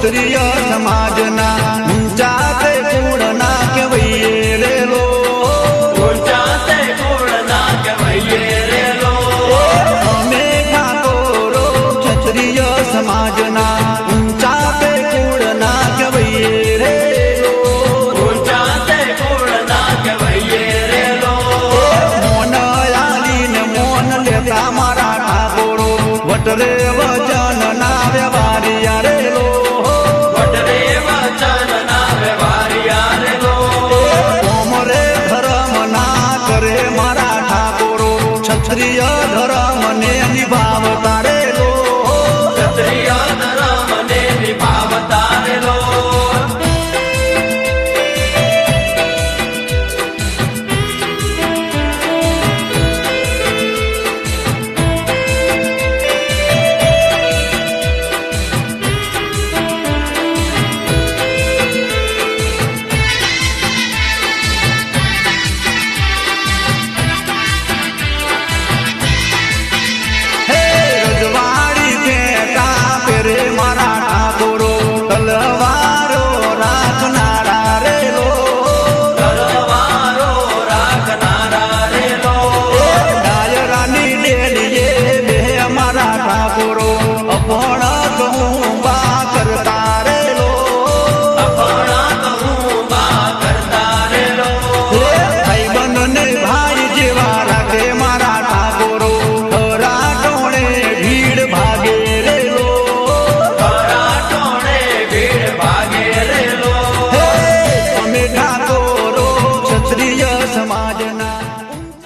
ક્ષત્રિય સમાજના ઊંચા તે કુળના કહેવાઈએ રે લો ઊંચા તે કુળના કહેવાઈએ રે લો અમે ઠાકોરો ક્ષત્રિય સમાજના ઊંચા તે કુળના કહેવાઈએ રે લો ઊંચા તે કુળના કહેવાઈએ રે લો મોન આલીને મોન લેતા મારા ઠાકોરો વટરે વચન ના વ્યવહાર